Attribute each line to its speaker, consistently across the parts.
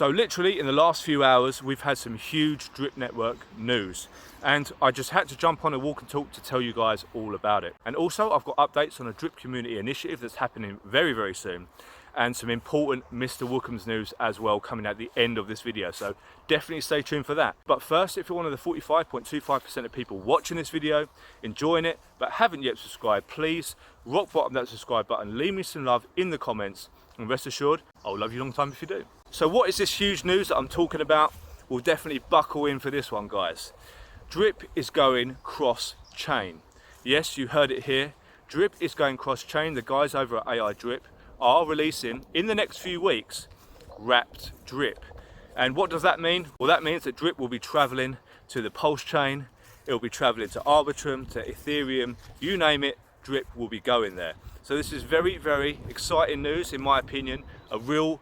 Speaker 1: So literally in the last few hours, we've had some huge drip network news, and I just had to jump on a walk and talk to tell you guys all about it. And also I've got updates on a drip community initiative that's happening very, very soon, and some important Mr Wookhams news as well coming at the end of this video. So definitely stay tuned for that. But first, if you're one of the 45.25% of people watching this video, enjoying it, but haven't yet subscribed, please rock bottom that subscribe button, leave me some love in the comments, and rest assured, I'll love you a long time if you do. So what is this huge news that I'm talking about? We'll definitely buckle in for this one, guys. Drip is going cross-chain. Yes, you heard it here. Drip is going cross-chain. The guys over at AI Drip are releasing, in the next few weeks, wrapped drip. And what does that mean? Well, that means that drip will be traveling to the Pulse chain. It will be traveling to Arbitrum, to Ethereum, you name it, drip will be going there. So this is very, very exciting news, in my opinion, a real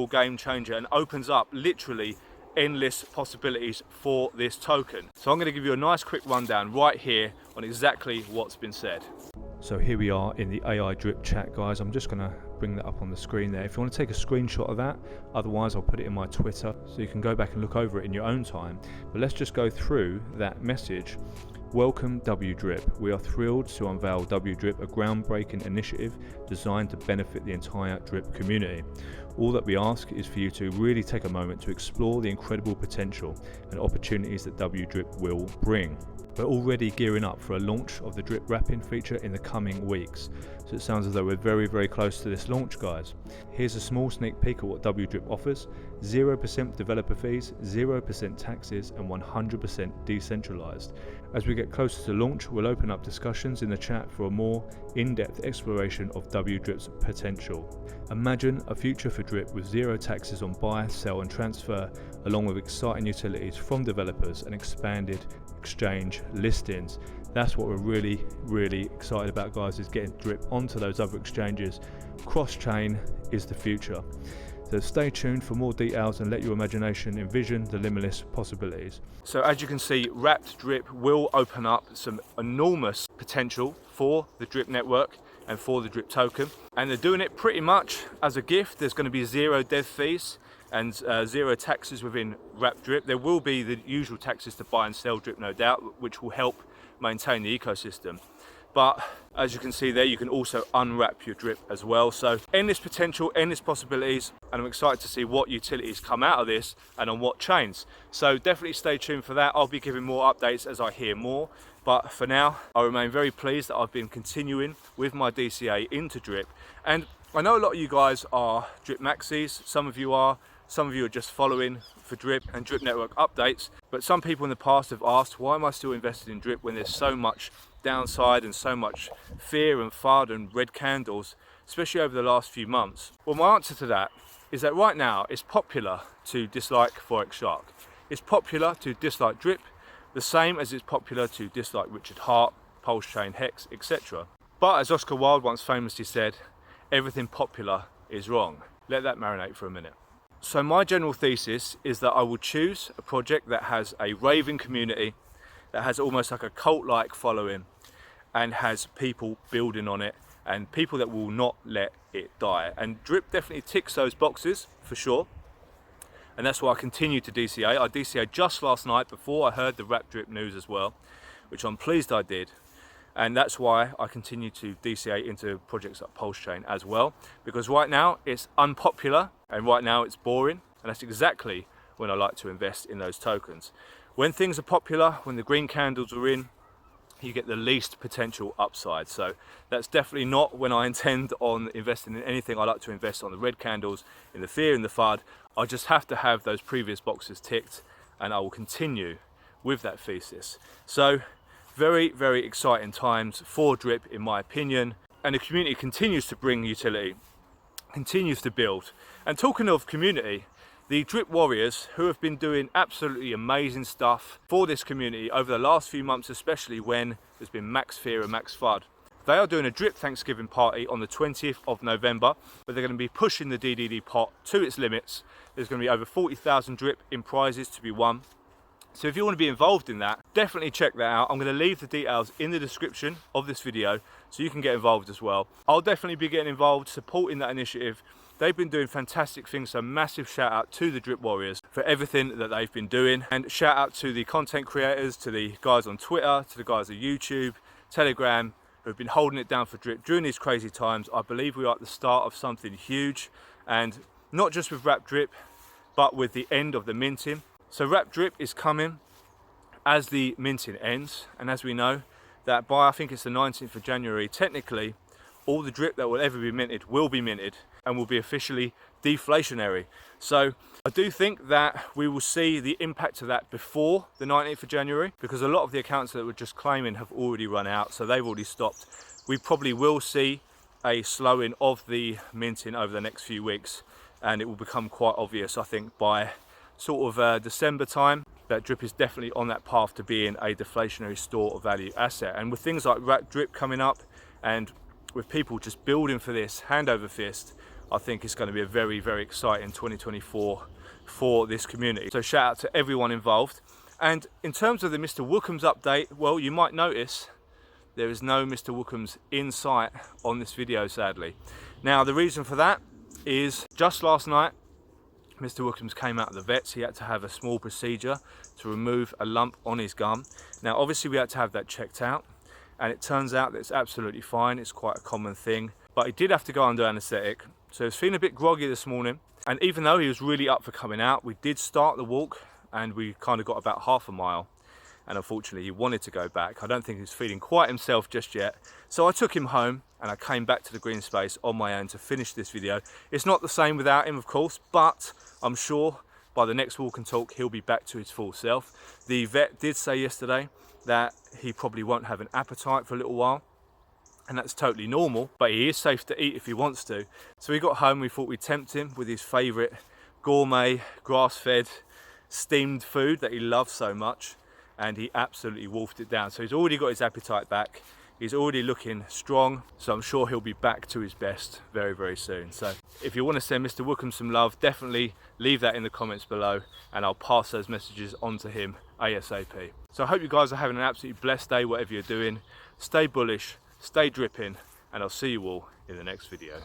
Speaker 1: game changer, and opens up literally endless possibilities for this token. So I'm going to give you a nice quick rundown right here on exactly what's been said. So here we are in the AI Drip chat, guys. I'm just going to bring that up on the screen there. If you want to take a screenshot of that, otherwise I'll put it in my Twitter so you can go back and look over it in your own time. But let's just go through that message. Welcome WDrip. We are thrilled to unveil WDrip, a groundbreaking initiative designed to benefit the entire drip community. All that we ask is for you to really take a moment to explore the incredible potential and opportunities that WDrip will bring. We're already gearing up for a launch of the drip wrapping feature in the coming weeks. So it sounds as though we're very, very close to this launch, guys. Here's a small sneak peek of what WDrip offers. 0% developer fees, 0% taxes, and 100% decentralized. As we get closer to launch, we'll open up discussions in the chat for a more in-depth exploration of WDrip's potential. Imagine a future for Drip with zero taxes on buy, sell, and transfer, along with exciting utilities from developers and expanded exchange listings. That's what we're really excited about, guys, is getting Drip onto those other exchanges. Cross-chain is the future. So stay tuned for more details and let your imagination envision the limitless possibilities. So as you can see, wrapped drip will open up some enormous potential for the drip network and for the drip token. And they're doing it pretty much as a gift. There's going to be zero dev fees and zero taxes within wrapped drip. There will be the usual taxes to buy and sell drip, no doubt, which will help maintain the ecosystem. But as you can see there, you can also unwrap your drip as well. So endless potential, endless possibilities, and I'm excited to see what utilities come out of this and on what chains. So definitely stay tuned for that. I'll be giving more updates as I hear more. But for now, I remain very pleased that I've been continuing with my DCA into drip. And I know a lot of you guys are drip maxis, some of you are just following for drip and drip network updates. But some people in the past have asked, why am I still invested in drip when there's so much downside and so much fear and FUD and red candles, especially over the last few months? Well, my answer to that is that right now it's popular to dislike Forex Shark. It's popular to dislike drip, the same as it's popular to dislike Richard Hart, Pulse Chain, Hex, etc. But as Oscar Wilde once famously said, everything popular is wrong. Let that marinate for a minute. So my general thesis is that I will choose a project that has a raving community, that has almost like a cult-like following, and has people building on it, and people that will not let it die. And Drip definitely ticks those boxes for sure, and that's why I continue to DCA. I DCA just last night before I heard the wrapped Drip news as well, which I'm pleased I did. And that's why I continue to DCA into projects like Pulse Chain as well, because right now it's unpopular and right now it's boring, and that's exactly when I like to invest in those tokens. When things are popular, when the green candles are in, you get the least potential upside. So that's definitely not when I intend on investing in anything. I like to invest on the red candles, in the fear and the FUD. I just have to have those previous boxes ticked, and I will continue with that thesis. So very exciting times for Drip, in my opinion, and the community continues to bring utility, continues to build. And talking of community, the Drip Warriors, who have been doing absolutely amazing stuff for this community over the last few months, especially when there's been max fear and max FUD, they are doing a Drip Thanksgiving party on the 20th of November, where they're going to be pushing the DDD pot to its limits. There's going to be over 40,000 Drip in prizes to be won. So if you want to be involved in that, definitely check that out. I'm going to leave the details in the description of this video so you can get involved as well. I'll definitely be getting involved, supporting that initiative they've been doing fantastic things, so massive shout out to the Drip Warriors for everything that they've been doing, and shout out to the content creators, to the guys on Twitter, to the guys on YouTube, Telegram, who've been holding it down for Drip during these crazy times. I believe we are at the start of something huge, and not just with Wrap Drip, but with the end of the minting. So Wrap Drip is coming as the minting ends, and as we know that by, I think it's the 19th of January, technically all the drip that will ever be minted will be minted and will be officially deflationary. So I do think that we will see the impact of that before the 19th of January, because a lot of the accounts that were just claiming have already run out, so they've already stopped. We probably will see a slowing of the minting over the next few weeks, and it will become quite obvious, I think, by sort of December time, that Drip is definitely on that path to being a deflationary store of value asset. And with things like Wrap Drip coming up, and with people just building for this hand over fist, I think it's going to be a very, very exciting 2024 for this community. So shout out to everyone involved. And in terms of the Mr Wookhams update, well, you might notice there is no Mr Wookhams in sight on this video, sadly. Now, the reason for that is just last night, Mr Wookhams came out of the vets. He had to have a small procedure to remove a lump on his gum. Now, obviously we had to have that checked out, and it turns out that it's absolutely fine. It's quite a common thing, but he did have to go under anaesthetic. So he was feeling a bit groggy this morning, and even though he was really up for coming out, we did start the walk, and we kind of got about half a mile, and unfortunately he wanted to go back. I don't think he's feeling quite himself just yet, so I took him home and I came back to the green space on my own to finish this video. It's not the same without him, of course, but I'm sure by the next walk and talk he'll be back to his full self. The vet did say yesterday that he probably won't have an appetite for a little while, and that's totally normal, but he is safe to eat if he wants to. So we got home, we thought we'd tempt him with his favourite gourmet, grass-fed, steamed food that he loves so much, and he absolutely wolfed it down. So he's already got his appetite back, he's already looking strong, so I'm sure he'll be back to his best very, very soon. So if you want to send Mr Wookhams some love, definitely leave that in the comments below, and I'll pass those messages on to him ASAP. So I hope you guys are having an absolutely blessed day, whatever you're doing. Stay bullish, stay dripping, and I'll see you all in the next video.